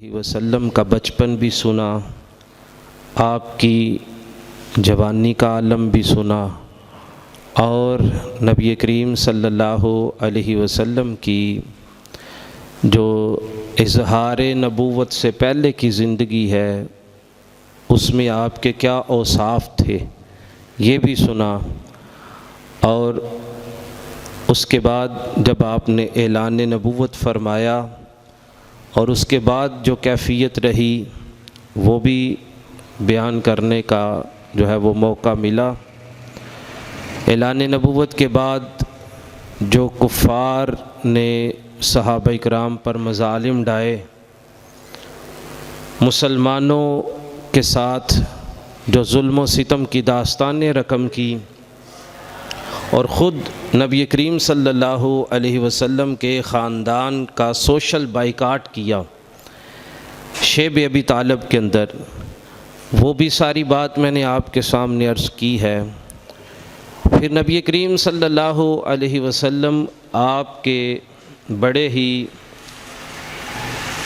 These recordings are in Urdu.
وسلم کا بچپن بھی سنا، آپ کی جوانی کا عالم بھی سنا، اور نبی کریم صلی اللہ علیہ وسلم کی جو اظہار نبوت سے پہلے کی زندگی ہے اس میں آپ کے کیا اوصاف تھے یہ بھی سنا، اور اس کے بعد جب آپ نے اعلان نبوت فرمایا اور اس کے بعد جو کیفیت رہی وہ بھی بیان کرنے کا جو ہے وہ موقع ملا۔ اعلان نبوت کے بعد جو کفار نے صحابہ کرام پر مظالم ڈھائے، مسلمانوں کے ساتھ جو ظلم و ستم کی داستانیں رقم کی، اور خود نبی کریم صلی اللہ علیہ وسلم کے خاندان کا سوشل بائیکاٹ کیا شیب ابی طالب کے اندر، وہ بھی ساری بات میں نے آپ کے سامنے عرض کی ہے۔ پھر نبی کریم صلی اللہ علیہ وسلم آپ کے بڑے ہی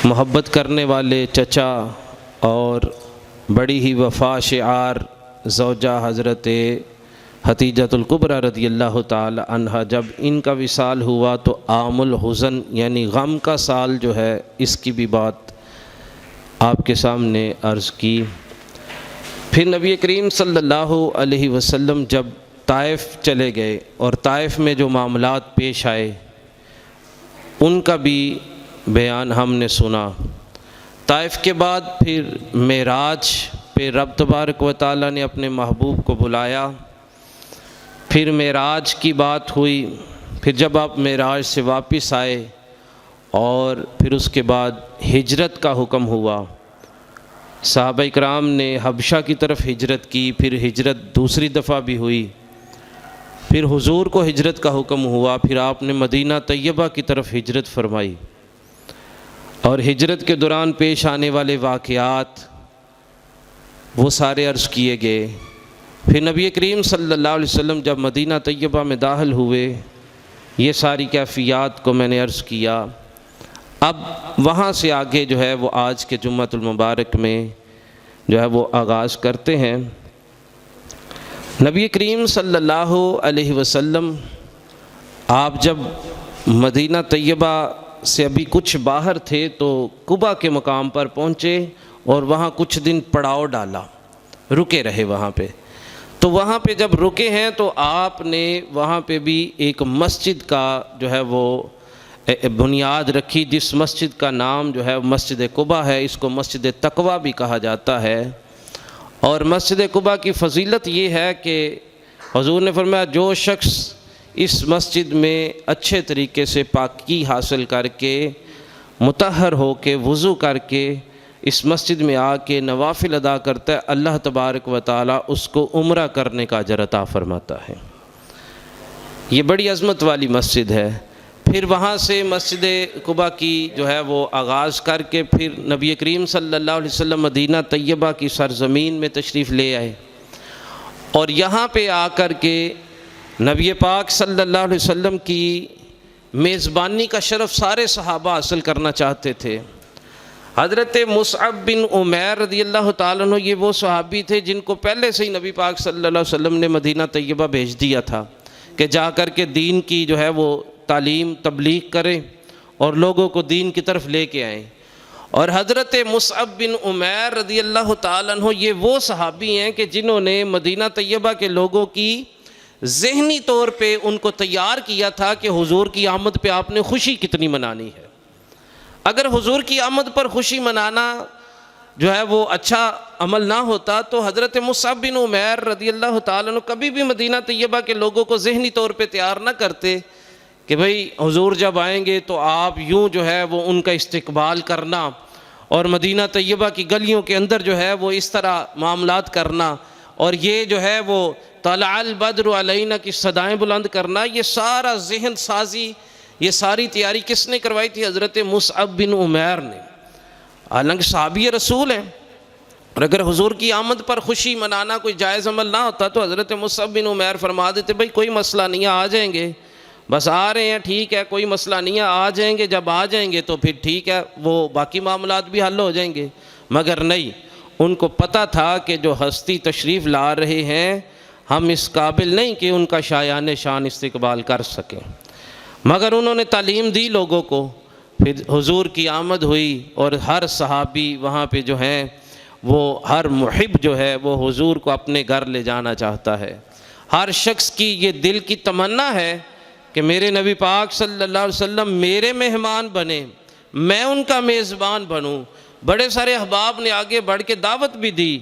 محبت کرنے والے چچا اور بڑی ہی وفا شعار زوجہ حضرت حتیجۃ الکبریٰ رضی اللہ تعالی عنہا، جب ان کا وصال ہوا تو عام الحزن یعنی غم کا سال جو ہے اس کی بھی بات آپ کے سامنے عرض کی۔ پھر نبی کریم صلی اللہ علیہ وسلم جب طائف چلے گئے اور طائف میں جو معاملات پیش آئے ان کا بھی بیان ہم نے سنا۔ طائف کے بعد پھر معراج پہ رب تبارک و تعالیٰ نے اپنے محبوب کو بلایا، پھر معراج کی بات ہوئی، پھر جب آپ معراج سے واپس آئے اور پھر اس کے بعد ہجرت کا حکم ہوا، صحابہ کرام نے حبشہ کی طرف ہجرت کی، پھر ہجرت دوسری دفعہ بھی ہوئی، پھر حضور کو ہجرت کا حکم ہوا، پھر آپ نے مدینہ طیبہ کی طرف ہجرت فرمائی، اور ہجرت کے دوران پیش آنے والے واقعات وہ سارے عرض کیے گئے۔ پھر نبی کریم صلی اللہ علیہ وسلم جب مدینہ طیبہ میں داخل ہوئے، یہ ساری کیفیات کو میں نے عرض کیا۔ اب وہاں سے آگے جو ہے وہ آج کے جمعۃ المبارک میں جو ہے وہ آغاز کرتے ہیں۔ نبی کریم صلی اللہ علیہ وسلم آپ جب مدینہ طیبہ سے ابھی کچھ باہر تھے تو قباء کے مقام پر پہنچے اور وہاں کچھ دن پڑاؤ ڈالا، رکے رہے وہاں پہ۔ تو وہاں پہ جب رکے ہیں تو آپ نے وہاں پہ بھی ایک مسجد کا جو ہے وہ بنیاد رکھی، جس مسجد کا نام جو ہے مسجد قباء ہے، اس کو مسجد تقویٰ بھی کہا جاتا ہے۔ اور مسجد قباء کی فضیلت یہ ہے کہ حضور نے فرمایا جو شخص اس مسجد میں اچھے طریقے سے پاکی حاصل کر کے مطہر ہو کے وضو کر کے اس مسجد میں آ کے نوافل ادا کرتا ہے، اللہ تبارک و تعالیٰ اس کو عمرہ کرنے کا اجر عطا فرماتا ہے۔ یہ بڑی عظمت والی مسجد ہے۔ پھر وہاں سے مسجد قباء کی جو ہے وہ آغاز کر کے پھر نبی کریم صلی اللہ علیہ وسلم مدینہ طیبہ کی سرزمین میں تشریف لے آئے، اور یہاں پہ آ کر کے نبی پاک صلی اللہ علیہ وسلم کی میزبانی کا شرف سارے صحابہ حاصل کرنا چاہتے تھے۔ حضرت مصعب بن عمیر رضی اللہ تعالیٰ عنہ یہ وہ صحابی تھے جن کو پہلے سے ہی نبی پاک صلی اللہ علیہ وسلم نے مدینہ طیبہ بھیج دیا تھا کہ جا کر کے دین کی جو ہے وہ تعلیم تبلیغ کریں اور لوگوں کو دین کی طرف لے کے آئیں۔ اور حضرت مصعب بن عمیر رضی اللہ تعالیٰ عنہ یہ وہ صحابی ہیں کہ جنہوں نے مدینہ طیبہ کے لوگوں کی ذہنی طور پہ ان کو تیار کیا تھا کہ حضور کی آمد پہ آپ نے خوشی کتنی منانی ہے۔ اگر حضور کی آمد پر خوشی منانا جو ہے وہ اچھا عمل نہ ہوتا تو حضرت مصعب بن عمیر رضی اللہ تعالیٰ عنہ کبھی بھی مدینہ طیبہ کے لوگوں کو ذہنی طور پہ تیار نہ کرتے کہ بھئی حضور جب آئیں گے تو آپ یوں جو ہے وہ ان کا استقبال کرنا، اور مدینہ طیبہ کی گلیوں کے اندر جو ہے وہ اس طرح معاملات کرنا، اور یہ جو ہے وہ طلع البدر علینا کی صدائیں بلند کرنا، یہ سارا ذہن سازی، یہ ساری تیاری کس نے کروائی تھی؟ حضرت مصعب بن عمیر نے۔ حالانکہ صحابی رسول ہیں، اور اگر حضور کی آمد پر خوشی منانا کوئی جائز عمل نہ ہوتا تو حضرت مصعب بن عمیر فرما دیتے بھائی کوئی مسئلہ نہیں ہے، آ جائیں گے، بس آ رہے ہیں ٹھیک ہے کوئی مسئلہ نہیں ہے، آ جائیں گے، جب آ جائیں گے تو پھر ٹھیک ہے وہ باقی معاملات بھی حل ہو جائیں گے۔ مگر نہیں، ان کو پتہ تھا کہ جو ہستی تشریف لا رہے ہیں ہم اس قابل نہیں کہ ان کا شایان شان استقبال کر سکیں، مگر انہوں نے تعلیم دی لوگوں کو۔ پھر حضور کی آمد ہوئی اور ہر صحابی وہاں پہ جو ہیں وہ ہر محب جو ہے وہ حضور کو اپنے گھر لے جانا چاہتا ہے۔ ہر شخص کی یہ دل کی تمنا ہے کہ میرے نبی پاک صلی اللہ علیہ وسلم میرے مہمان بنے، میں ان کا میزبان بنوں۔ بڑے سارے احباب نے آگے بڑھ کے دعوت بھی دی،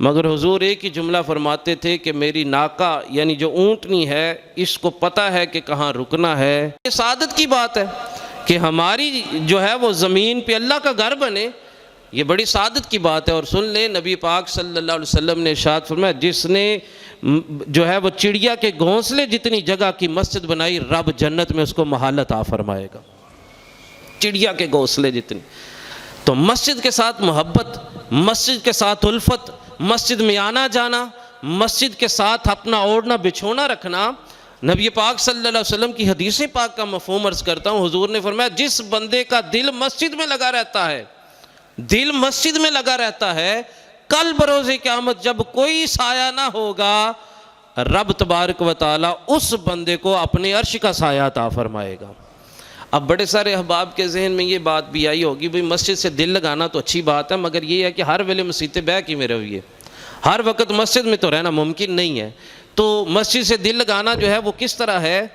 مگر حضور ایک ہی جملہ فرماتے تھے کہ میری ناقہ یعنی جو اونٹنی ہے اس کو پتہ ہے کہ کہاں رکنا ہے۔ یہ سعادت کی بات ہے کہ ہماری جو ہے وہ زمین پہ اللہ کا گھر بنے، یہ بڑی سعادت کی بات ہے۔ اور سن لیں نبی پاک صلی اللہ علیہ وسلم نے ارشاد فرمایا جس نے جو ہے وہ چڑیا کے گھونسلے جتنی جگہ کی مسجد بنائی، رب جنت میں اس کو محل عطا فرمائے گا، چڑیا کے گھونسلے جتنی۔ تو مسجد کے ساتھ محبت، مسجد کے ساتھ الفت، مسجد میں آنا جانا، مسجد کے ساتھ اپنا اوڑھنا بچھونا رکھنا، نبی پاک صلی اللہ علیہ وسلم کی حدیث پاک کا مفہوم عرض کرتا ہوں۔ حضور نے فرمایا جس بندے کا دل مسجد میں لگا رہتا ہے، دل مسجد میں لگا رہتا ہے، کل بروز قیامت جب کوئی سایہ نہ ہوگا، رب تبارک و تعالیٰ اس بندے کو اپنے عرش کا سایہ عطا فرمائے گا۔ اب بڑے سارے احباب کے ذہن میں یہ بات بھی آئی ہوگی بھئی مسجد سے دل لگانا تو اچھی بات ہے، مگر یہ ہے کہ ہر ویلے مسجد بیٹھ کی میں رہیے، ہر وقت مسجد میں تو رہنا ممکن نہیں ہے۔ تو مسجد سے دل لگانا جو ہے وہ کس طرح ہے؟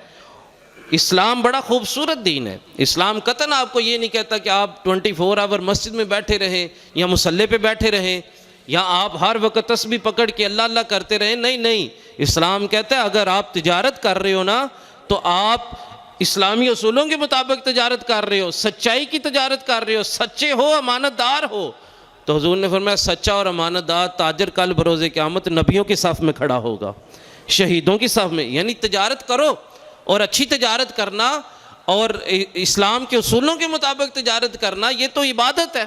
اسلام بڑا خوبصورت دین ہے۔ اسلام قطعاً آپ کو یہ نہیں کہتا کہ آپ 24 آور مسجد میں بیٹھے رہیں یا مصلی پہ بیٹھے رہیں یا آپ ہر وقت تسبیح پکڑ کے اللہ اللہ کرتے رہیں، نہیں نہیں۔ اسلام کہتا ہے اگر آپ تجارت کر رہے ہو نا تو آپ اسلامی اصولوں کے مطابق تجارت کر رہے ہو، سچائی کی تجارت کر رہے ہو، سچے ہو، امانت دار ہو۔ تو حضور نے فرمایا سچا اور امانت دار تاجر کل بروز قیامت نبیوں کے صف میں کھڑا ہوگا، شہیدوں کی صف میں۔ یعنی تجارت کرو، اور اچھی تجارت کرنا اور اسلام کے اصولوں کے مطابق تجارت کرنا یہ تو عبادت ہے،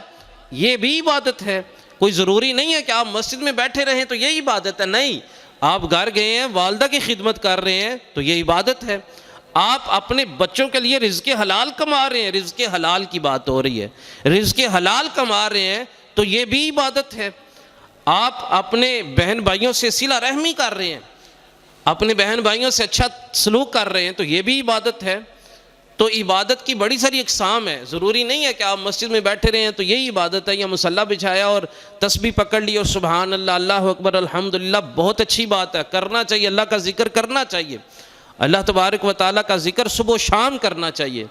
یہ بھی عبادت ہے۔ کوئی ضروری نہیں ہے کہ آپ مسجد میں بیٹھے رہیں تو یہ عبادت ہے، نہیں۔ آپ گھر گئے ہیں، والدہ کی خدمت کر رہے ہیں تو یہ عبادت ہے۔ آپ اپنے بچوں کے لیے رزق حلال کما رہے ہیں، رزق حلال کی بات ہو رہی ہے، رزق حلال کما رہے ہیں تو یہ بھی عبادت ہے۔ آپ اپنے بہن بھائیوں سے صلہ رحمی کر رہے ہیں، اپنے بہن بھائیوں سے اچھا سلوک کر رہے ہیں تو یہ بھی عبادت ہے۔ تو عبادت کی بڑی ساری اقسام ہے، ضروری نہیں ہے کہ آپ مسجد میں بیٹھے رہے ہیں تو یہی عبادت ہے، یا مصلی بچھایا اور تسبیح پکڑ لی اور سبحان اللہ، اللہ اکبر، الحمدللہ، بہت اچھی بات ہے، کرنا چاہیے، اللہ کا ذکر کرنا چاہیے، اللہ تبارک و تعالیٰ کا ذکر صبح و شام کرنا چاہیے۔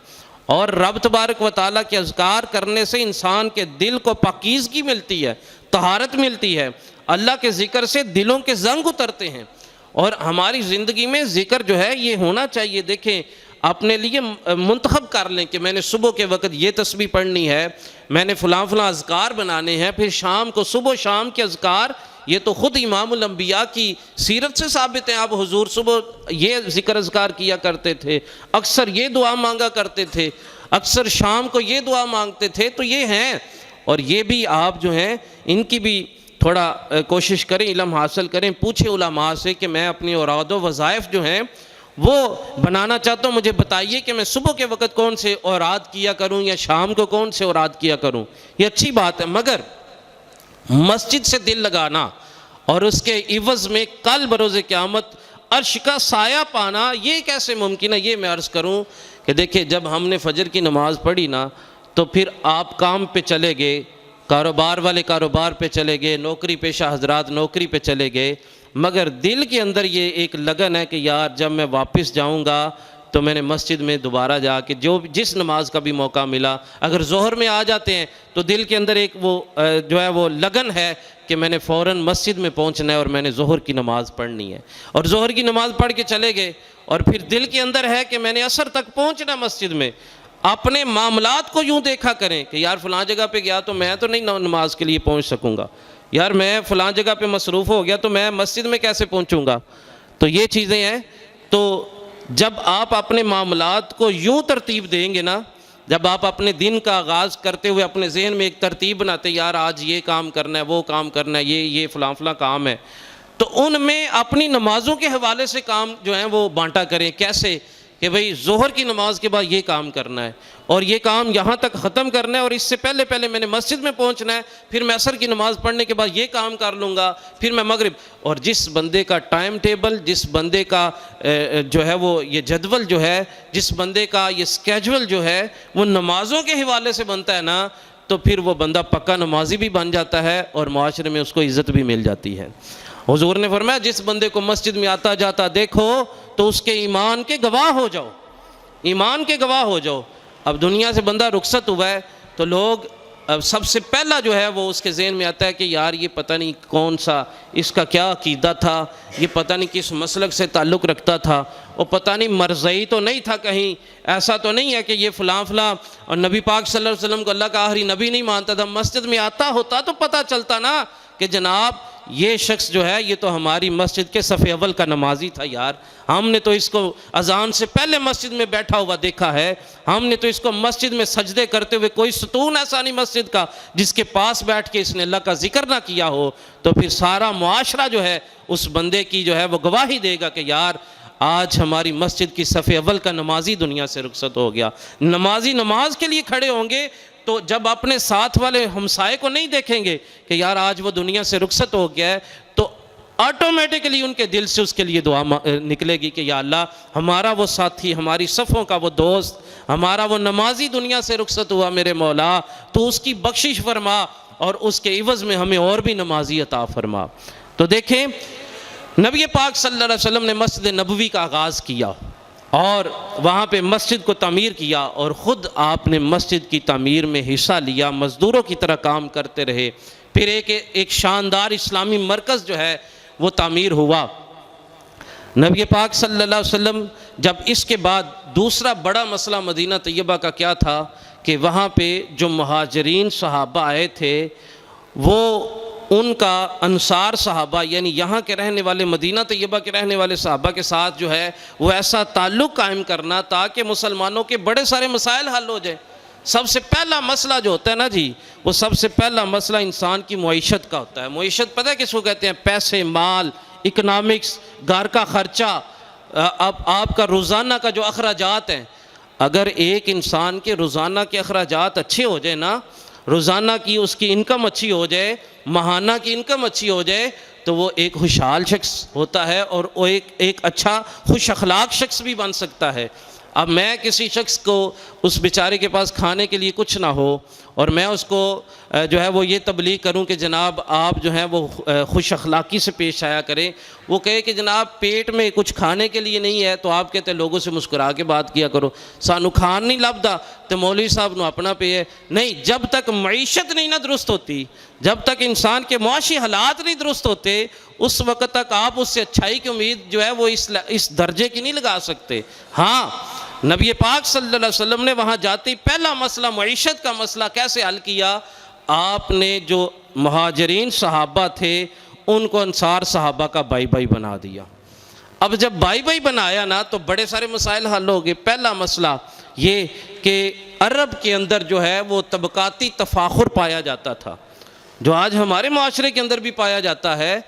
اور رب تبارک و تعالیٰ کے اذکار کرنے سے انسان کے دل کو پاکیزگی ملتی ہے، طہارت ملتی ہے، اللہ کے ذکر سے دلوں کے زنگ اترتے ہیں۔ اور ہماری زندگی میں ذکر جو ہے یہ ہونا چاہیے۔ دیکھیں اپنے لیے منتخب کر لیں کہ میں نے صبح کے وقت یہ تسبیح پڑھنی ہے، میں نے فلاں فلاں اذکار بنانے ہیں، پھر شام کو صبح و شام کے اذکار، یہ تو خود امام الانبیاء کی سیرت سے ثابت ہے۔ آپ حضور صبح یہ ذکر اذکار کیا کرتے تھے، اکثر یہ دعا مانگا کرتے تھے، اکثر شام کو یہ دعا مانگتے تھے، تو یہ ہیں۔ اور یہ بھی آپ جو ہیں ان کی بھی تھوڑا کوشش کریں، علم حاصل کریں، پوچھیں علماء سے کہ میں اپنی اوراد و وظائف جو ہیں وہ بنانا چاہتا ہوں، مجھے بتائیے کہ میں صبح کے وقت کون سے اوراد کیا کروں یا شام کو کون سے اوراد کیا کروں۔ یہ اچھی بات ہے، مگر مسجد سے دل لگانا اور اس کے عوض میں کل بروز قیامت عرش کا سایہ پانا، یہ کیسے ممکن ہے؟ یہ میں عرض کروں کہ دیکھیں جب ہم نے فجر کی نماز پڑھی نا تو پھر آپ کام پہ چلے گئے، کاروبار والے کاروبار پہ چلے گئے، نوکری پیشہ حضرات نوکری پہ چلے گئے، مگر دل کے اندر یہ ایک لگن ہے کہ یار جب میں واپس جاؤں گا تو میں نے مسجد میں دوبارہ جا کے جس نماز کا بھی موقع ملا، اگر ظہر میں آ جاتے ہیں تو دل کے اندر ایک وہ جو ہے وہ لگن ہے کہ میں نے فوراً مسجد میں پہنچنا ہے اور میں نے ظہر کی نماز پڑھنی ہے، اور ظہر کی نماز پڑھ کے چلے گئے، اور پھر دل کے اندر ہے کہ میں نے عصر تک پہنچنا مسجد میں۔ اپنے معاملات کو یوں دیکھا کریں کہ یار فلاں جگہ پہ گیا تو میں تو نہیں نماز کے لیے پہنچ سکوں گا، یار میں فلاں جگہ پہ مصروف ہو گیا تو میں مسجد میں کیسے پہنچوں گا۔ تو یہ چیزیں ہیں۔ تو جب آپ اپنے معاملات کو یوں ترتیب دیں گے نا، جب آپ اپنے دن کا آغاز کرتے ہوئے اپنے ذہن میں ایک ترتیب بناتے، یار آج یہ کام کرنا ہے، وہ کام کرنا ہے، یہ فلاں فلاں کام ہے، تو ان میں اپنی نمازوں کے حوالے سے کام جو ہیں وہ بانٹا کریں۔ کیسے کہ بھئی ظہر کی نماز کے بعد یہ کام کرنا ہے اور یہ کام یہاں تک ختم کرنا ہے اور اس سے پہلے میں نے مسجد میں پہنچنا ہے، پھر میں عصر کی نماز پڑھنے کے بعد یہ کام کر لوں گا، پھر میں مغرب. اور جس بندے کا ٹائم ٹیبل، جس بندے کا جو ہے وہ یہ جدول جو ہے، جس بندے کا یہ سکیجول جو ہے وہ نمازوں کے حوالے سے بنتا ہے نا، تو پھر وہ بندہ پکا نمازی بھی بن جاتا ہے اور معاشرے میں اس کو عزت بھی مل جاتی ہے. حضور نے فرمایا جس بندے کو مسجد میں آتا جاتا دیکھو تو اس کے ایمان کے گواہ ہو جاؤ، ایمان کے گواہ ہو جاؤ. اب دنیا سے بندہ رخصت ہوا ہے تو لوگ اب سب سے پہلا جو ہے وہ اس کے ذہن میں آتا ہے کہ یار یہ پتہ نہیں کون سا، اس کا کیا عقیدہ تھا، یہ پتہ نہیں کس مسلک سے تعلق رکھتا تھا، اور پتہ نہیں مرزئی تو نہیں تھا کہیں، ایسا تو نہیں ہے کہ یہ فلاں اور نبی پاک صلی اللہ علیہ وسلم کو اللہ کا آخری نبی نہیں مانتا تھا. مسجد میں آتا ہوتا تو پتہ چلتا نا کہ جناب یہ شخص جو ہے یہ تو ہماری مسجد کے صف اول کا نمازی تھا یار، ہم نے تو اس کو اذان سے پہلے مسجد میں بیٹھا ہوا دیکھا ہے، ہم نے تو اس کو مسجد میں سجدے کرتے ہوئے، کوئی ستون ایسا نہیں مسجد کا جس کے پاس بیٹھ کے اس نے اللہ کا ذکر نہ کیا ہو. تو پھر سارا معاشرہ جو ہے اس بندے کی جو ہے وہ گواہی دے گا کہ یار آج ہماری مسجد کی صف اول کا نمازی دنیا سے رخصت ہو گیا. نمازی نماز کے لیے کھڑے ہوں گے تو جب اپنے ساتھ والے ہمسائے کو نہیں دیکھیں گے کہ یار آج وہ دنیا سے رخصت ہو گیا ہے، تو آٹومیٹکلی ان کے دل سے اس کے لیے دعا نکلے گی کہ یا اللہ ہمارا وہ ساتھی، ہماری صفوں کا وہ دوست، ہمارا وہ نمازی دنیا سے رخصت ہوا میرے مولا، تو اس کی بخشش فرما اور اس کے عوض میں ہمیں اور بھی نمازی عطا فرما. تو دیکھیں نبی پاک صلی اللہ علیہ وسلم نے مسجد نبوی کا آغاز کیا اور وہاں پہ مسجد کو تعمیر کیا، اور خود آپ نے مسجد کی تعمیر میں حصہ لیا، مزدوروں کی طرح کام کرتے رہے. پھر ایک شاندار اسلامی مرکز جو ہے وہ تعمیر ہوا. نبی پاک صلی اللہ علیہ وسلم جب اس کے بعد دوسرا بڑا مسئلہ مدینہ طیبہ کا کیا تھا کہ وہاں پہ جو مہاجرین صحابہ آئے تھے وہ ان کا انصار صحابہ یعنی یہاں کے رہنے والے، مدینہ طیبہ کے رہنے والے صحابہ کے ساتھ جو ہے وہ ایسا تعلق قائم کرنا تاکہ مسلمانوں کے بڑے سارے مسائل حل ہو جائے. سب سے پہلا مسئلہ جو ہوتا ہے نا جی، وہ سب سے پہلا مسئلہ انسان کی معیشت کا ہوتا ہے. معیشت پتہ ہے کس کو کہتے ہیں؟ پیسے، مال، اکنامکس، گھر کا خرچہ، اب آپ کا روزانہ کا جو اخراجات ہیں. اگر ایک انسان کے روزانہ کے اخراجات اچھے ہو جائے نا، روزانہ کی اس کی انکم اچھی ہو جائے، ماہانہ کی انکم اچھی ہو جائے، تو وہ ایک خوشحال شخص ہوتا ہے اور وہ ایک اچھا خوش اخلاق شخص بھی بن سکتا ہے. اب میں کسی شخص کو اس بیچارے کے پاس کھانے کے لیے کچھ نہ ہو اور میں اس کو جو ہے وہ یہ تبلیغ کروں کہ جناب آپ جو ہیں وہ خوش اخلاقی سے پیش آیا کریں، وہ کہے کہ جناب پیٹ میں کچھ کھانے کے لیے نہیں ہے تو آپ کہتے ہیں لوگوں سے مسکرا کے بات کیا کرو، سانو کھان نہیں لبدا تو مولوی صاحب نو اپنا پہ ہے. نہیں، جب تک معیشت نہیں نہ درست ہوتی، جب تک انسان کے معاشی حالات نہیں درست ہوتے، اس وقت تک آپ اس سے اچھائی کی امید جو ہے وہ اس درجے کی نہیں لگا سکتے. ہاں، نبی پاک صلی اللہ علیہ وسلم نے وہاں جاتے پہلا مسئلہ معیشت کا مسئلہ کیسے حل کیا؟ آپ نے جو مہاجرین صحابہ تھے ان کو انصار صحابہ کا بائی بائی بنا دیا. اب جب بائی بائی بنایا نا تو بڑے سارے مسائل حل ہو گئے. پہلا مسئلہ یہ کہ عرب کے اندر جو ہے وہ طبقاتی تفاخر پایا جاتا تھا، جو آج ہمارے معاشرے کے اندر بھی پایا جاتا ہے.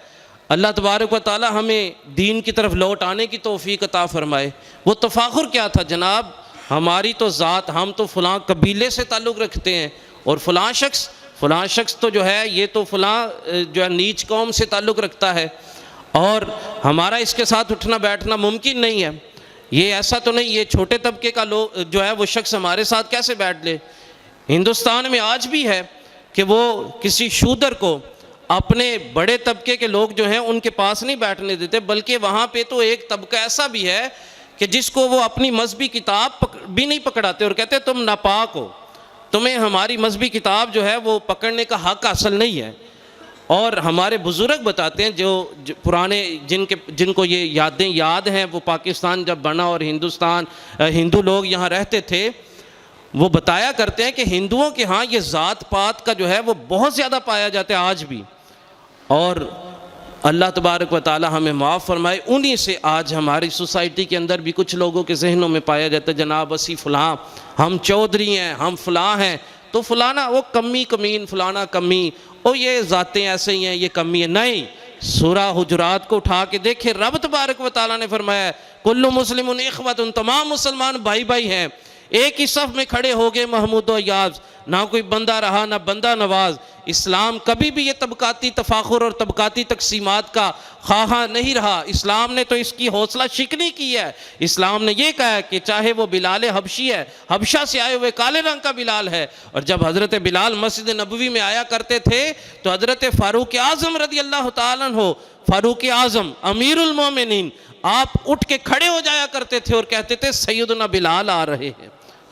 اللہ تبارک و تعالی ہمیں دین کی طرف لوٹ آنے کی توفیق عطا فرمائے. وہ تفاخر کیا تھا جناب؟ ہماری تو ذات، ہم تو فلاں قبیلے سے تعلق رکھتے ہیں اور فلاں شخص تو جو ہے یہ تو فلاں جو ہے نیچ قوم سے تعلق رکھتا ہے اور ہمارا اس کے ساتھ اٹھنا بیٹھنا ممکن نہیں ہے. یہ ایسا تو نہیں یہ چھوٹے طبقے کا لوگ جو ہے وہ شخص ہمارے ساتھ کیسے بیٹھ لے. ہندوستان میں آج بھی ہے کہ وہ کسی شودر کو اپنے بڑے طبقے کے لوگ جو ہیں ان کے پاس نہیں بیٹھنے دیتے، بلکہ وہاں پہ تو ایک طبقہ ایسا بھی ہے کہ جس کو وہ اپنی مذہبی کتاب بھی نہیں پکڑاتے اور کہتے تم ناپاک ہو، تمہیں ہماری مذہبی کتاب جو ہے وہ پکڑنے کا حق حاصل نہیں ہے. اور ہمارے بزرگ بتاتے ہیں جو پرانے جن کو یہ یادیں یاد ہیں، وہ پاکستان جب بنا اور ہندو لوگ یہاں رہتے تھے، وہ بتایا کرتے ہیں کہ ہندوؤں کے ہاں یہ ذات پات کا جو ہے وہ بہت زیادہ پایا جاتا ہے آج بھی. اور اللہ تبارک و تعالی ہمیں معاف فرمائے، انہی سے آج ہماری سوسائٹی کے اندر بھی کچھ لوگوں کے ذہنوں میں پایا جاتا ہے جناب اسی فلاں، ہم چودھری ہیں، ہم فلاں ہیں، تو فلانا وہ کمی کمین، فلانا کمی، او یہ ذاتیں ایسے ہی ہیں، یہ کمی ہے. نہیں، سورہ حجرات کو اٹھا کے دیکھیں، رب تبارک و تعالیٰ نے فرمایا ہے کل مسلم اخوۃ، تمام مسلمان بھائی بھائی ہیں، ایک ہی صف میں کھڑے ہو گئے محمود و ایاز، نہ کوئی بندہ رہا نہ بندہ نواز۔ اسلام کبھی بھی یہ طبقاتی تفاخر اور طبقاتی تقسیمات کا خواہاں نہیں رہا، اسلام نے تو اس کی حوصلہ شکنی کی ہے۔ اسلام نے یہ کہا ہے کہ چاہے وہ بلال حبشی ہے، حبشہ سے آئے ہوئے کالے رنگ کا بلال ہے، اور جب حضرت بلال مسجد نبوی میں آیا کرتے تھے تو حضرت فاروق اعظم رضی اللہ تعالیٰ عنہ، فاروق اعظم امیر المومنین، آپ اٹھ کے کھڑے ہو جایا کرتے تھے اور کہتے تھے سیدنا بلال آ رہے ہیں،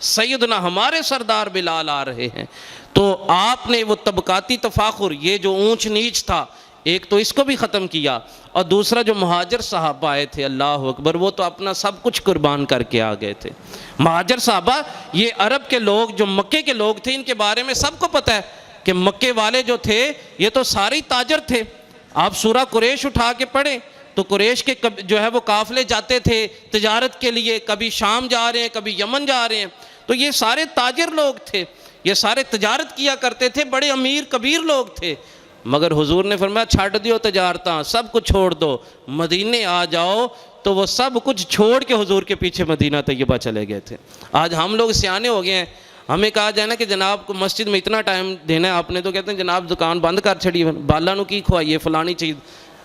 سیدنا ہمارے سردار بلال آ رہے ہیں۔ تو آپ نے وہ طبقاتی تفاخر، یہ جو اونچ نیچ تھا، ایک تو اس کو بھی ختم کیا، اور دوسرا جو مہاجر صحابہ آئے تھے، اللہ اکبر، وہ تو اپنا سب کچھ قربان کر کے آ گئے تھے۔ مہاجر صحابہ یہ عرب کے لوگ، جو مکے کے لوگ تھے، ان کے بارے میں سب کو پتہ ہے کہ مکے والے جو تھے یہ تو سارے تاجر تھے۔ آپ سورہ قریش اٹھا کے پڑھیں تو قریش کے جو ہے وہ قافلے جاتے تھے تجارت کے لیے، کبھی شام جا رہے ہیں، کبھی یمن جا رہے ہیں، تو یہ سارے تاجر لوگ تھے، یہ سارے تجارت کیا کرتے تھے، بڑے امیر کبیر لوگ تھے۔ مگر حضور نے فرمایا چھاڑ دیو تجارتاں، سب کچھ چھوڑ دو، مدینے آ جاؤ۔ تو وہ سب کچھ چھوڑ کے حضور کے پیچھے مدینہ طیبہ چلے گئے تھے۔ آج ہم لوگ سیانے ہو گئے ہیں، ہمیں کہا جائے نا کہ جناب کو مسجد میں اتنا ٹائم دینا ہے آپ نے، تو کہتے ہیں جناب دکان بند کر چھڑی، بالا نو کی کھوائیے فلانی چیز۔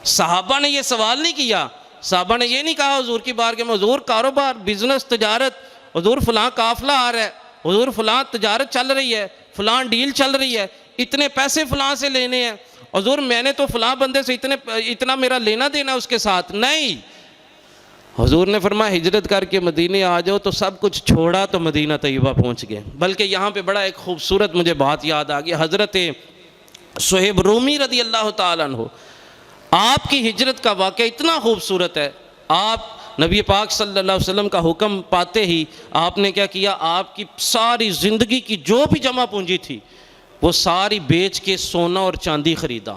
صحابہ نے یہ سوال نہیں کیا، صحابہ نے یہ نہیں کہا حضور کی بارگاہ میں حضور کاروبار بزنس تجارت، حضور فلاں قافلہ آ رہا ہے، حضور فلاں تجارت چل رہی ہے، فلاں ڈیل چل رہی ہے، اتنے پیسے فلاں سے لینے ہیں، حضور میں نے تو فلاں بندے سے اتنا میرا لینا دینا اس کے ساتھ نہیں۔ حضور نے فرمایا ہجرت کر کے مدینے آ جاؤ، تو سب کچھ چھوڑا تو مدینہ طیبہ پہنچ گئے۔ بلکہ یہاں پہ بڑا ایک خوبصورت مجھے بات یاد آ گئی، حضرت صہیب رومی رضی اللہ تعالیٰ عنہ، آپ کی ہجرت کا واقعہ اتنا خوبصورت ہے۔ آپ نبی پاک صلی اللہ علیہ وسلم کا حکم پاتے ہی آپ نے کیا کیا، آپ کی ساری زندگی کی جو بھی جمع پونجی تھی وہ ساری بیچ کے سونا اور چاندی خریدا۔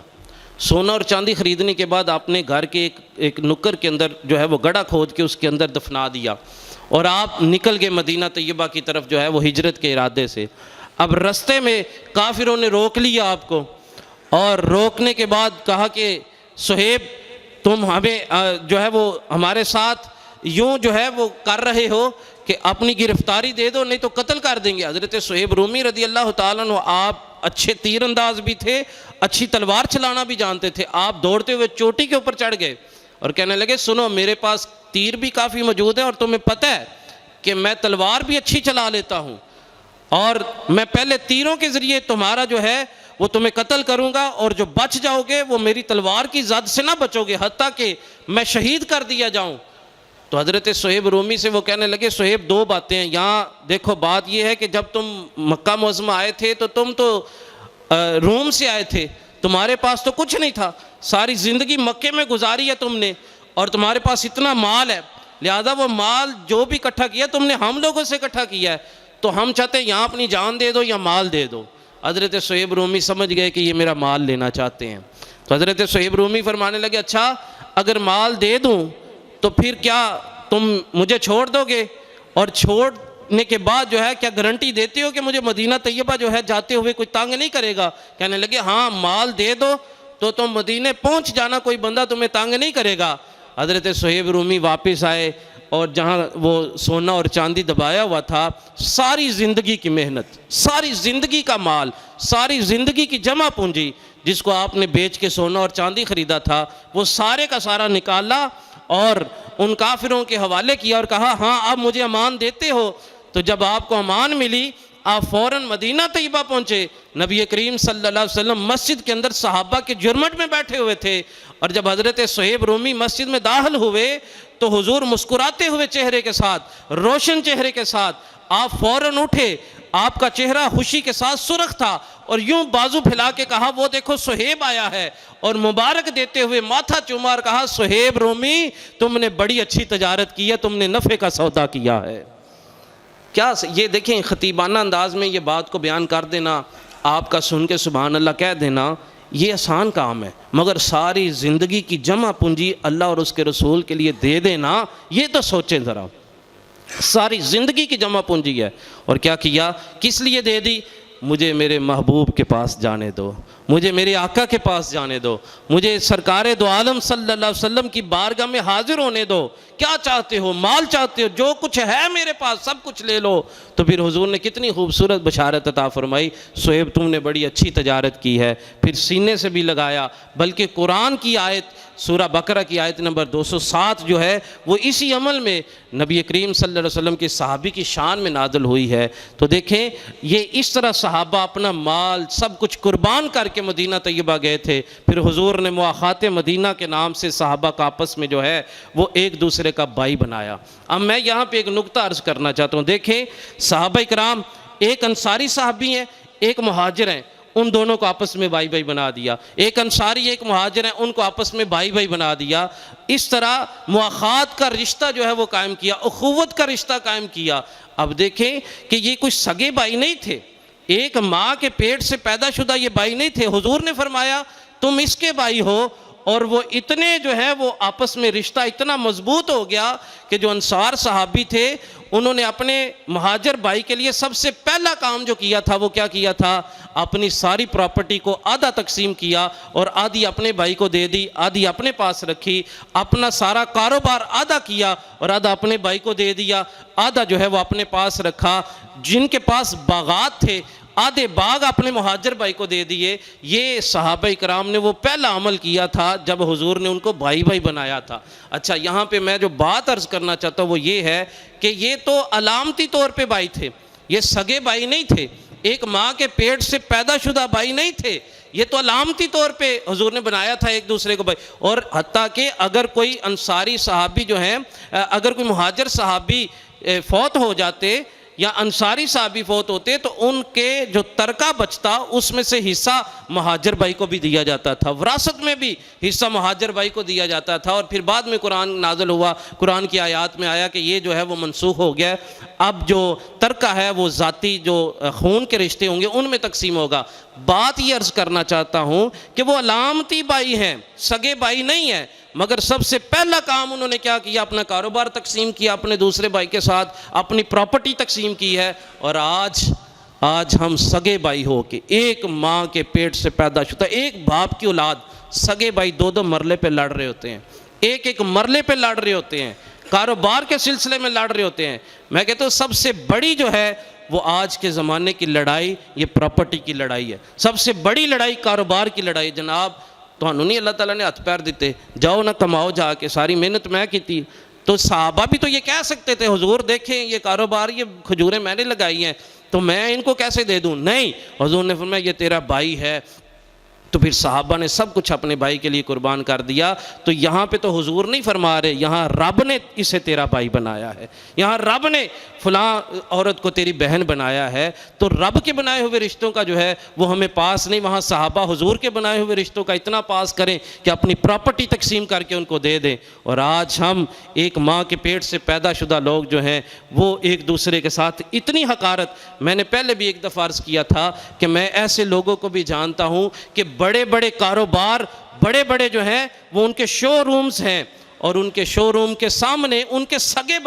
سونا اور چاندی خریدنے کے بعد اپنے گھر کے ایک نکر کے اندر جو ہے وہ گڑھا کھود کے اس کے اندر دفنا دیا، اور آپ نکل گئے مدینہ طیبہ کی طرف جو ہے وہ ہجرت کے ارادے سے۔ اب رستے میں کافروں نے روک لیا آپ کو، اور روکنے کے بعد کہا کہ صہیب تم ہمیں جو ہے وہ ہمارے ساتھ یوں جو ہے وہ کر رہے ہو کہ اپنی گرفتاری دے دو نہیں تو قتل کر دیں گے۔ حضرت صہیب رومی رضی اللہ تعالیٰ عنہ آپ اچھے تیر انداز بھی تھے، اچھی تلوار چلانا بھی جانتے تھے۔ آپ دوڑتے ہوئے چوٹی کے اوپر چڑھ گئے اور کہنے لگے سنو میرے پاس تیر بھی کافی موجود ہے، اور تمہیں پتہ ہے کہ میں تلوار بھی اچھی چلا لیتا ہوں، اور میں پہلے تیروں کے ذریعے تمہارا جو ہے وہ تمہیں قتل کروں گا، اور جو بچ جاؤ گے وہ میری تلوار کی زد سے نہ بچو گے، حتیٰ کہ میں شہید کر دیا جاؤں۔ تو حضرت صہیب رومی سے وہ کہنے لگے صہیب دو باتیں ہیں یہاں دیکھو، بات یہ ہے کہ جب تم مکہ معظمہ آئے تھے تو تم تو روم سے آئے تھے، تمہارے پاس تو کچھ نہیں تھا، ساری زندگی مکے میں گزاری ہے تم نے، اور تمہارے پاس اتنا مال ہے، لہذا وہ مال جو بھی اکٹھا کیا تم نے ہم لوگوں سے اکٹھا کیا ہے، تو ہم چاہتے ہیں یہاں اپنی جان دے دو یا مال دے دو۔ حضرت صہیب رومی سمجھ گئے کہ یہ میرا مال لینا چاہتے ہیں، تو حضرت صہیب رومی فرمانے لگے اچھا اگر مال دے دوں تو پھر کیا تم مجھے چھوڑ دو گے، اور چھوڑنے کے بعد جو ہے کیا گارنٹی دیتے ہو کہ مجھے مدینہ طیبہ جو ہے جاتے ہوئے کوئی تنگ نہیں کرے گا؟ کہنے لگے ہاں مال دے دو تو تم مدینے پہنچ جانا، کوئی بندہ تمہیں تنگ نہیں کرے گا۔ حضرت صہیب رومی واپس آئے، اور جہاں وہ سونا اور چاندی دبایا ہوا تھا، ساری زندگی کی محنت، ساری زندگی کا مال، ساری زندگی کی جمع پونجی جس کو آپ نے بیچ کے سونا اور چاندی خریدا تھا، وہ سارے کا سارا نکالا اور ان کافروں کے حوالے کیا، اور کہا ہاں اب مجھے امان دیتے ہو۔ تو جب آپ کو امان ملی آپ فوراً مدینہ طیبہ پہنچے۔ نبی کریم صلی اللہ علیہ وسلم مسجد کے اندر صحابہ کے جرمٹ میں بیٹھے ہوئے تھے، اور جب حضرت صہیب رومی مسجد میں داخل ہوئے تو حضور مسکراتے ہوئے چہرے کے ساتھ، روشن چہرے کے ساتھ آپ فوراً اٹھے، آپ کا چہرہ خوشی کے ساتھ سرخ تھا، اور یوں بازو پھیلا کے کہا وہ دیکھو صہیب آیا ہے، اور مبارک دیتے ہوئے ماتھا چوما اور کہا صہیب رومی تم نے بڑی اچھی تجارت کی ہے، تم نے نفع کا سودا کیا ہے۔ کیا یہ دیکھیں خطیبانہ انداز میں یہ بات کو بیان کر دینا، آپ کا سن کے سبحان اللہ کہہ دینا، یہ آسان کام ہے، مگر ساری زندگی کی جمع پونجی اللہ اور اس کے رسول کے لیے دے دینا، یہ تو سوچیں ذرا، ساری زندگی کی جمع پونجی ہے۔ اور کیا کیا، کس لیے دے دی؟ مجھے میرے محبوب کے پاس جانے دو، مجھے میرے آقا کے پاس جانے دو، مجھے سرکار دو عالم صلی اللہ علیہ وسلم کی بارگاہ میں حاضر ہونے دو، کیا چاہتے ہو؟ مال چاہتے ہو؟ جو کچھ ہے میرے پاس سب کچھ لے لو۔ تو پھر حضور نے کتنی خوبصورت بشارت عطا فرمائی، صہیب تم نے بڑی اچھی تجارت کی ہے، پھر سینے سے بھی لگایا۔ بلکہ قرآن کی آیت سورہ بقرہ کی آیت نمبر 207 جو ہے وہ اسی عمل میں نبی کریم صلی اللہ علیہ وسلم کے صحابی کی شان میں نازل ہوئی ہے۔ تو دیکھیں یہ اس طرح صحابہ اپنا مال سب کچھ قربان کر کے مدینہ طیبہ گئے تھے۔ پھر حضور نے مواخات مدینہ کے نام سے صحابہ کا آپس میں جو ہے وہ ایک دوسرے کا بھائی بنایا۔ اب میں یہاں پہ ایک نقطہ عرض کرنا چاہتا ہوں، دیکھیں صحابہ کرام، ایک انصاری صحابی ہیں، ایک مہاجر ہیں، ان دونوں کو آپس میں بھائی بھائی بنا دیا۔ ایک انصاری ایک مہاجر ہیں، ان کو آپس میں بھائی بھائی بنا دیا۔ اس طرح مواخات کا رشتہ جو ہے وہ قائم کیا، اخوت کا رشتہ قائم کیا۔ اب دیکھیں کہ یہ کچھ سگے بھائی نہیں تھے، ایک ماں کے پیٹ سے پیدا شدہ یہ بھائی نہیں تھے۔ حضور نے فرمایا تم اس کے بھائی ہو، اور وہ اتنے جو ہے وہ آپس میں رشتہ اتنا مضبوط ہو گیا کہ جو انصار صحابی تھے انہوں نے اپنے مہاجر بھائی کے لیے سب سے پہلا کام جو کیا تھا وہ کیا کیا تھا؟ اپنی ساری پراپرٹی کو آدھا تقسیم کیا اور آدھی اپنے بھائی کو دے دی، آدھی اپنے پاس رکھی۔ اپنا سارا کاروبار آدھا کیا اور آدھا اپنے بھائی کو دے دیا، آدھا جو ہے وہ اپنے پاس رکھا۔ جن کے پاس باغات تھے آدھے باغ اپنے مہاجر بھائی کو دے دیے۔ یہ صحابہ کرام نے وہ پہلا عمل کیا تھا جب حضور نے ان کو بھائی بھائی بنایا تھا۔ اچھا یہاں پہ میں جو بات عرض کرنا چاہتا ہوں وہ یہ ہے کہ یہ تو علامتی طور پہ بھائی تھے، یہ سگے بھائی نہیں تھے، ایک ماں کے پیٹ سے پیدا شدہ بھائی نہیں تھے، یہ تو علامتی طور پہ حضور نے بنایا تھا ایک دوسرے کو بھائی۔ اور حتیٰ کہ اگر کوئی انصاری صحابی جو ہیں، اگر کوئی مہاجر صحابی فوت ہو جاتے یا انصاری صحابی فوت ہوتے تو ان کے جو ترکہ بچتا اس میں سے حصہ مہاجر بھائی کو بھی دیا جاتا تھا، وراثت میں بھی حصہ مہاجر بھائی کو دیا جاتا تھا۔ اور پھر بعد میں قرآن نازل ہوا، قرآن کی آیات میں آیا کہ یہ جو ہے وہ منسوخ ہو گیا، اب جو ترکہ ہے وہ ذاتی جو خون کے رشتے ہوں گے ان میں تقسیم ہوگا۔ بات یہ عرض کرنا چاہتا ہوں کہ وہ علامتی بھائی ہیں، سگے بھائی نہیں ہیں، مگر سب سے پہلا کام انہوں نے کیا کیا؟ اپنا کاروبار تقسیم کیا، اپنے دوسرے بھائی کے ساتھ اپنی پراپرٹی تقسیم کی ہے۔ اور آج ہم سگے بھائی ہو کے ایک ماں کے پیٹ سے پیدا شدہ ایک باپ کی اولاد، سگے بھائی دو دو مرلے پہ لڑ رہے ہوتے ہیں، ایک ایک مرلے پہ لڑ رہے ہوتے ہیں، کاروبار کے سلسلے میں لڑ رہے ہوتے ہیں۔ میں کہتا ہوں سب سے بڑی جو ہے وہ آج کے زمانے کی لڑائی یہ پراپرٹی کی لڑائی ہے، سب سے بڑی لڑائی کاروبار کی لڑائی۔ جناب تو نہیں اللہ تعالیٰ نے ہاتھ پیر دیتے، جاؤ نہ کماؤ جا کے، ساری محنت میں کی تھی۔ تو صحابہ بھی تو یہ کہہ سکتے تھے حضور دیکھیں یہ کاروبار یہ کھجوریں میں نے لگائی ہیں تو میں ان کو کیسے دے دوں؟ نہیں، حضور نے فرمایا یہ تیرا بھائی ہے۔ تو پھر صحابہ نے سب کچھ اپنے بھائی کے لیے قربان کر دیا۔ تو یہاں پہ تو حضور نہیں فرما رہے، یہاں رب نے اسے تیرا بھائی بنایا ہے، یہاں رب نے فلاں عورت کو تیری بہن بنایا ہے۔ تو رب کے بنائے ہوئے رشتوں کا جو ہے وہ ہمیں پاس نہیں، وہاں صحابہ حضور کے بنائے ہوئے رشتوں کا اتنا پاس کریں کہ اپنی پراپرٹی تقسیم کر کے ان کو دے دیں۔ اور آج ہم ایک ماں کے پیٹ سے پیدا شدہ لوگ جو ہیں وہ ایک دوسرے کے ساتھ اتنی حقارت، میں نے پہلے بھی ایک دفعہ عرض کیا تھا کہ میں ایسے لوگوں کو بھی جانتا ہوں کہ بڑے بڑے کاروبار، بڑے بڑے جو ہیں وہ ان کے شو رومز ہیں، اور ان کے شو روم کے سامنے ان کے سگے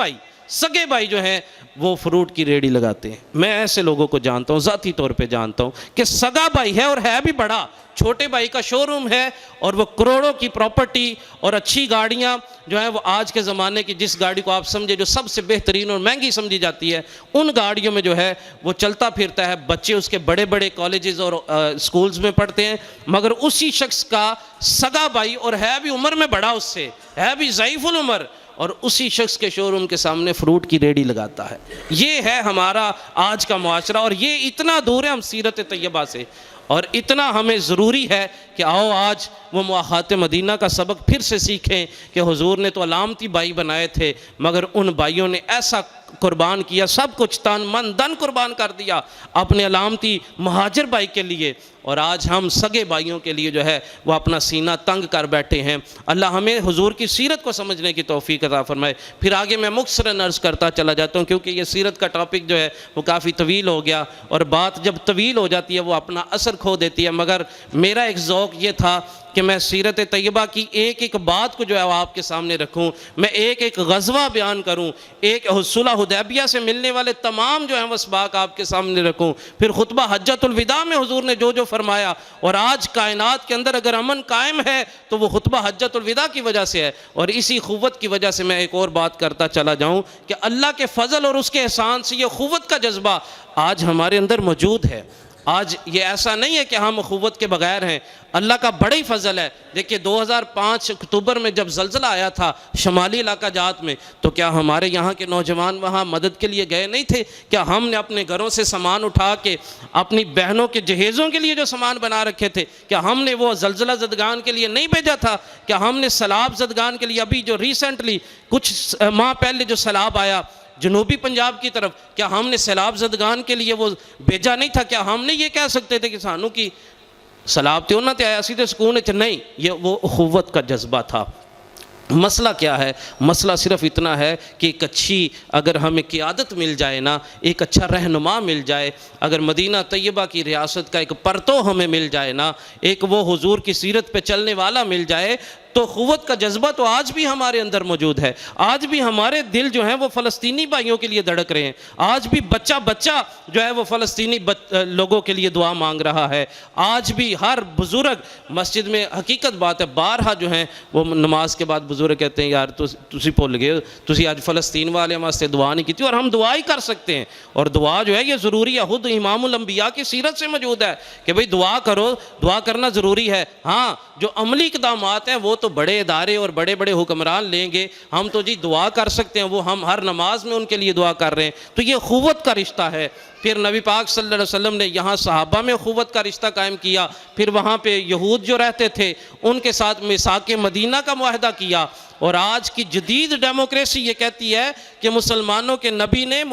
بھائی جو ہیں وہ فروٹ کی ریڑھی لگاتے ہیں۔ میں ایسے لوگوں کو جانتا ہوں، ذاتی طور پہ جانتا ہوں کہ سگا بھائی ہے اور ہے بھی بڑا، چھوٹے بھائی کا شو روم ہے اور وہ کروڑوں کی پراپرٹی اور اچھی گاڑیاں جو ہیں وہ آج کے زمانے کی جس گاڑی کو آپ سمجھے جو سب سے بہترین اور مہنگی سمجھی جاتی ہے ان گاڑیوں میں جو ہے وہ چلتا پھرتا ہے، بچے اس کے بڑے بڑے کالجز اور سکولز میں پڑھتے ہیں، مگر اسی شخص کا سگا بھائی اور ہے بھی عمر میں بڑا، اس سے ہے بھی ضعیف العمر، اور اسی شخص کے شو روم کے سامنے فروٹ کی ریڑھی لگاتا ہے۔ یہ ہے ہمارا آج کا معاشرہ، اور یہ اتنا دور ہے ہم سیرت طیبہ سے، اور اتنا ہمیں ضروری ہے کہ آؤ آج وہ مواخات مدینہ کا سبق پھر سے سیکھیں کہ حضور نے تو علامتی بھائی بنائے تھے، مگر ان بھائیوں نے ایسا قربان کیا، سب کچھ تن من دن قربان کر دیا اپنے علامتی مہاجر بھائی کے لیے، اور آج ہم سگے بھائیوں کے لیے جو ہے وہ اپنا سینہ تنگ کر بیٹھے ہیں۔ اللہ ہمیں حضور کی سیرت کو سمجھنے کی توفیق عطا فرمائے۔ پھر آگے میں مختصراً عرض کرتا چلا جاتا ہوں کیونکہ یہ سیرت کا ٹاپک جو ہے وہ کافی طویل ہو گیا، اور بات جب طویل ہو جاتی ہے وہ اپنا اثر کھو دیتی ہے، مگر میرا ایک ذوق یہ تھا کہ میں سیرت طیبہ کی ایک ایک بات کو جو ہے وہ آپ کے سامنے رکھوں، میں ایک ایک غزوہ بیان کروں، ایک صلح حدیبیہ سے ملنے والے تمام جو ہیں وہ اسباق آپ کے سامنے رکھوں، پھر خطبہ حجۃ الوداع میں حضور نے جو جو فرمایا، اور آج کائنات کے اندر اگر امن قائم ہے تو وہ خطبہ حجۃ الوداع کی وجہ سے ہے۔ اور اسی قوت کی وجہ سے میں ایک اور بات کرتا چلا جاؤں کہ اللہ کے فضل اور اس کے احسان سے یہ قوت کا جذبہ آج ہمارے اندر موجود ہے۔ آج یہ ایسا نہیں ہے کہ ہم قوت کے بغیر ہیں، اللہ کا بڑا ہی فضل ہے۔ دیکھیے 2005 اکتوبر میں جب زلزلہ آیا تھا شمالی علاقہ جات میں، تو کیا ہمارے یہاں کے نوجوان وہاں مدد کے لیے گئے نہیں تھے؟ کیا ہم نے اپنے گھروں سے سامان اٹھا کے اپنی بہنوں کے جہیزوں کے لیے جو سامان بنا رکھے تھے، کیا ہم نے وہ زلزلہ زدگان کے لیے نہیں بھیجا تھا؟ کیا ہم نے سیلاب زدگان کے لیے ابھی جو ریسنٹلی کچھ ماہ پہلے جو سیلاب آیا جنوبی پنجاب کی طرف، کیا ہم نے سیلاب زدگان کے لیے وہ بھیجا نہیں تھا؟ کیا ہم نے یہ کہہ سکتے تھے کہ سانوں کی سیلاب تے انہاں تے آیا سی تے سکون ہے؟ نہیں، یہ وہ اخوت کا جذبہ تھا۔ مسئلہ کیا ہے؟ مسئلہ صرف اتنا ہے کہ ایک اچھی اگر ہمیں قیادت مل جائے نا، ایک اچھا رہنما مل جائے، اگر مدینہ طیبہ کی ریاست کا ایک پرتو ہمیں مل جائے نا، ایک وہ حضور کی سیرت پہ چلنے والا مل جائے، تو قوت کا جذبہ تو آج بھی ہمارے اندر موجود ہے۔ آج بھی ہمارے دل جو ہیں وہ فلسطینی بھائیوں کے لیے دھڑک رہے ہیں، آج بھی بچہ جو ہے وہ فلسطینی لوگوں کے لیے دعا مانگ رہا ہے، آج بھی ہر بزرگ مسجد میں، حقیقت بات ہے بارہا جو ہیں وہ نماز کے بعد بزرگ کہتے ہیں یار تسی بھول گئے، تسی آج فلسطین والے واسطے دعا نہیں کی تھی، اور ہم دعا ہی کر سکتے ہیں۔ اور دعا جو ہے یہ ضروری ہے، خود امام الانبیاء کی سیرت سے موجود ہے کہ بھئی دعا کرو، دعا کرنا ضروری ہے۔ ہاں جو عملی اقدامات ہیں وہ تو بڑے ادارے اور بڑے بڑے حکمران لیں گے، ہم تو جی دعا کر سکتے ہیں، وہ ہم ہر نماز میں ان کے لیے دعا کر رہے ہیں، تو یہ قوت کا رشتہ ہے۔ پھر نبی پاک صلی اللہ علیہ وسلم نے یہاں صحابہ میں قوت کا رشتہ قائم کیا، پھر وہاں پہ یہود جو رہتے تھے ان کے ساتھ میثاق مدینہ کا معاہدہ کیا، اور آج کی جدید ڈیموکریسی یہ کہتی ہے کہ مسلمانوں کے نبی نے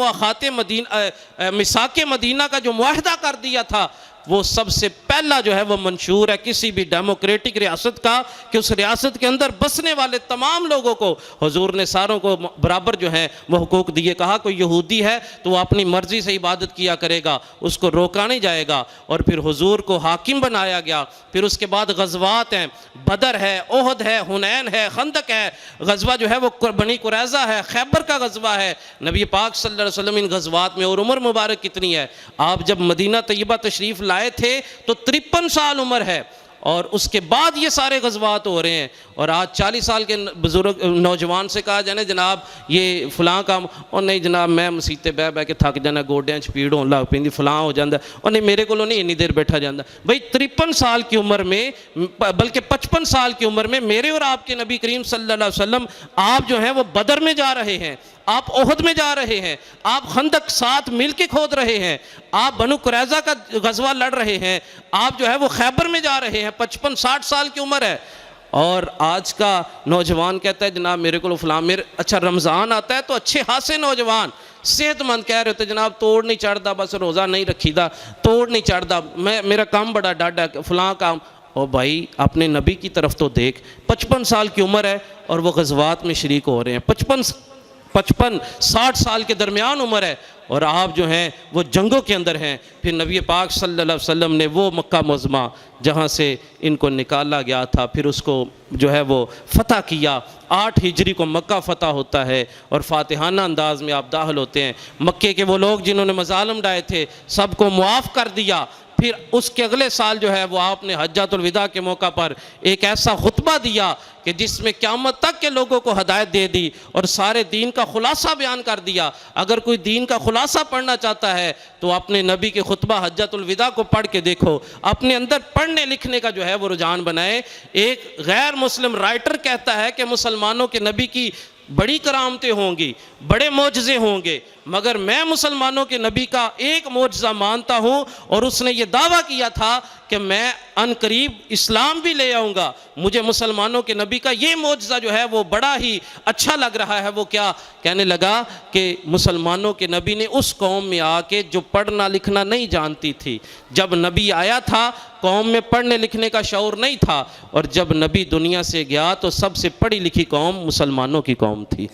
میثاق مدینہ کا جو معاہدہ کر دیا تھا وہ سب سے پہلا جو ہے وہ منشور ہے کسی بھی ڈیموکریٹک ریاست کا، کہ اس ریاست کے اندر بسنے والے تمام لوگوں کو حضور نے ساروں کو برابر جو ہیں وہ حقوق دیے۔ کہا کوئی یہودی ہے تو وہ اپنی مرضی سے عبادت کیا کرے گا، اس کو روکا نہیں جائے گا۔ اور پھر حضور کو حاکم بنایا گیا۔ پھر اس کے بعد غزوات ہیں، بدر ہے، احد ہے، حنین ہے، خندق ہے، غزوہ جو ہے وہ بنی قریظہ ہے، خیبر کا غزوہ ہے۔ نبی پاک صلی اللہ علیہ وسلم ان غزوات میں، اور عمر مبارک کتنی ہے، آپ جب مدینہ طیبہ تشریف لائے تھے تو 53 سال عمر ہے، اور اس کے بعد یہ سارے غزوات ہو رہے ہیں۔ اور آج 40 سال کے بزرگ نوجوان سے کہا جانے جناب یہ فلاں کام، اور نہیں جناب میں مسیتے بہ کے تھک جانا، گوڈیاں چ پیڑ ہون لگ پیندی، فلاں ہو جاندہ، اور نہیں میرے کو نہیں اتنی دیر بیٹھا جاندہ۔ بھئی 53 سال کی عمر میں، بلکہ 55 سال کی عمر میں میرے اور آپ کے نبی کریم صلی اللہ علیہ وسلم آپ جو ہیں وہ بدر میں جا رہے ہیں، آپ احد میں جا رہے ہیں، آپ خندق ساتھ مل کے کھود رہے ہیں، آپ بنو قریظہ کا غزوہ لڑ رہے ہیں، آپ جو ہے وہ خیبر میں جا رہے ہیں، 55-60 سال کی عمر ہے۔ اور آج کا نوجوان کہتا ہے جناب میرے کو فلاں اچھا رمضان آتا ہے تو اچھے خاصے نوجوان صحت مند کہہ رہے ہوتے جناب توڑ نہیں چڑھتا، بس روزہ نہیں رکھی دا، توڑ نہیں چڑھتا، میرا کام بڑا ڈاڈا ہے فلاں کام۔ اور بھائی اپنے نبی کی طرف تو دیکھ، 55 سال کی عمر ہے اور وہ غزوات میں شریک ہو رہے ہیں، 55-60 سال کے درمیان عمر ہے، اور آپ جو ہیں وہ جنگوں کے اندر ہیں۔ پھر نبی پاک صلی اللہ علیہ وسلم نے وہ مکہ معظمہ جہاں سے ان کو نکالا گیا تھا، پھر اس کو جو ہے وہ فتح کیا۔ 8 ہجری کو مکہ فتح ہوتا ہے، اور فاتحانہ انداز میں آپ داخل ہوتے ہیں۔ مکے کے وہ لوگ جنہوں نے مظالم ڈائے تھے سب کو معاف کر دیا۔ پھر اس کے اگلے سال جو ہے وہ آپ نے حجۃ الوداع کے موقع پر ایک ایسا خطبہ دیا کہ جس میں قیامت تک کے لوگوں کو ہدایت دے دی اور سارے دین کا خلاصہ بیان کر دیا۔ اگر کوئی دین کا خلاصہ پڑھنا چاہتا ہے تو اپنے نبی کے خطبہ حجۃ الوداع کو پڑھ کے دیکھو، اپنے اندر پڑھنے لکھنے کا جو ہے وہ رجحان بنائے۔ ایک غیر مسلم رائٹر کہتا ہے کہ مسلمانوں کے نبی کی بڑی کرامتیں ہوں گی، بڑے معجزے ہوں گے، مگر میں مسلمانوں کے نبی کا ایک معجزہ مانتا ہوں، اور اس نے یہ دعویٰ کیا تھا کہ میں ان قریب اسلام بھی لے آؤں گا۔ مجھے مسلمانوں کے نبی کا یہ معجزہ جو ہے وہ بڑا ہی اچھا لگ رہا ہے۔ وہ کیا کہنے لگا کہ مسلمانوں کے نبی نے اس قوم میں آ کے جو پڑھنا لکھنا نہیں جانتی تھی، جب نبی آیا تھا قوم میں پڑھنے لکھنے کا شعور نہیں تھا، اور جب نبی دنیا سے گیا تو سب سے پڑھی لکھی قوم مسلمانوں کی قوم تھی۔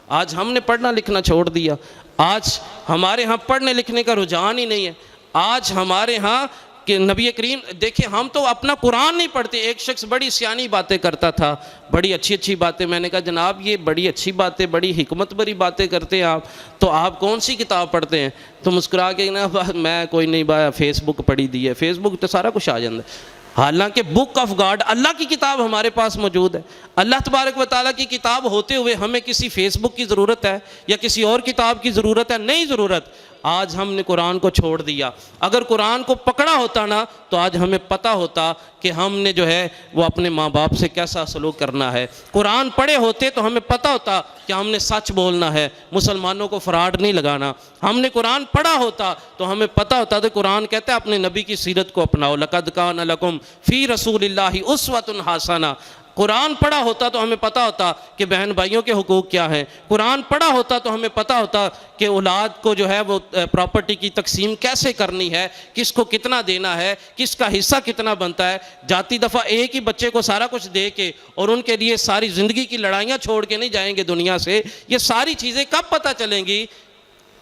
آج ہم نے پڑھنا لکھنا چھوڑ دیا، آج ہمارے ہاں پڑھنے لکھنے کا رجحان ہی نہیں ہے۔ آج ہمارے ہاں کہ نبی کریم دیکھیں ہم تو اپنا قرآن نہیں پڑھتے. ایک شخص بڑی سیانی باتیں کرتا تھا, بڑی اچھی اچھی باتیں. میں نے کہا جناب یہ بڑی اچھی باتیں, بڑی حکمت بری باتیں کرتے ہیں آپ, تو آپ کون سی کتاب پڑھتے ہیں؟ تو مسکرا کے نا میں کوئی نہیں فیس بک پڑھی دی ہے. فیس بک تو سارا کچھ آ جاتا ہے. حالانکہ بک آف گاڈ اللہ کی کتاب ہمارے پاس موجود ہے. اللہ تبارک و تعالیٰ کی کتاب ہوتے ہوئے ہمیں کسی فیس بک کی ضرورت ہے یا کسی اور کتاب کی ضرورت ہے؟ نہیں ضرورت. آج ہم نے قرآن کو چھوڑ دیا. اگر قرآن کو پکڑا ہوتا نا تو آج ہمیں پتہ ہوتا کہ ہم نے جو ہے وہ اپنے ماں باپ سے کیسا سلوک کرنا ہے. قرآن پڑھے ہوتے تو ہمیں پتہ ہوتا کہ ہم نے سچ بولنا ہے, مسلمانوں کو فراڈ نہیں لگانا. ہم نے قرآن پڑھا ہوتا تو ہمیں پتہ ہوتا کہ قرآن کہتا ہے اپنے نبی کی سیرت کو اپناؤ. لقد کان لکم فی رسول اللہ اسوۃ حسنہ. قرآن پڑھا ہوتا تو ہمیں پتہ ہوتا کہ بہن بھائیوں کے حقوق کیا ہیں. قرآن پڑھا ہوتا تو ہمیں پتہ ہوتا کہ اولاد کو جو ہے وہ پراپرٹی کی تقسیم کیسے کرنی ہے, کس کو کتنا دینا ہے, کس کا حصہ کتنا بنتا ہے. جاتی دفعہ ایک ہی بچے کو سارا کچھ دے کے اور ان کے لیے ساری زندگی کی لڑائیاں چھوڑ کے نہیں جائیں گے دنیا سے. یہ ساری چیزیں کب پتہ چلیں گی؟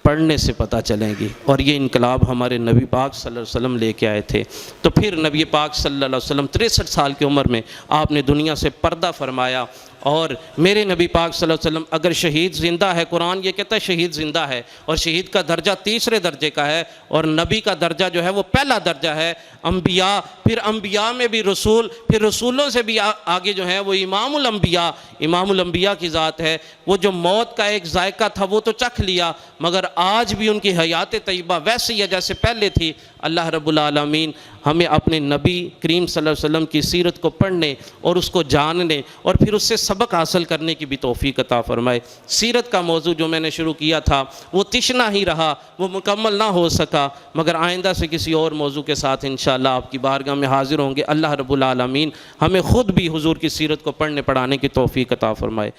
پڑھنے سے پتہ چلیں گی. اور یہ انقلاب ہمارے نبی پاک صلی اللہ علیہ وسلم لے کے آئے تھے. تو پھر نبی پاک صلی اللہ علیہ وسلم 63 سال کی عمر میں آپ نے دنیا سے پردہ فرمایا. اور میرے نبی پاک صلی اللہ علیہ وسلم اگر شہید زندہ ہے, قرآن یہ کہتا ہے شہید زندہ ہے, اور شہید کا درجہ تیسرے درجے کا ہے, اور نبی کا درجہ جو ہے وہ پہلا درجہ ہے. انبیاء, پھر انبیاء میں بھی رسول, پھر رسولوں سے بھی آگے جو ہے وہ امام الانبیاء, امام الانبیاء کی ذات ہے. وہ جو موت کا ایک ذائقہ تھا وہ تو چکھ لیا, مگر آج بھی ان کی حیات طیبہ ویسے ہی ہے جیسے پہلے تھی. اللہ رب العالمین ہمیں اپنے نبی کریم صلی اللہ علیہ وسلم کی سیرت کو پڑھنے اور اس کو جاننے اور پھر اس سے سبق حاصل کرنے کی بھی توفیق عطا فرمائے. سیرت کا موضوع جو میں نے شروع کیا تھا وہ تشنا ہی رہا, وہ مکمل نہ ہو سکا, مگر آئندہ سے کسی اور موضوع کے ساتھ انشاءاللہ آپ کی بارگاہ میں حاضر ہوں گے. اللہ رب العالمین ہمیں خود بھی حضور کی سیرت کو پڑھنے پڑھانے کی توفیق عطا فرمائے.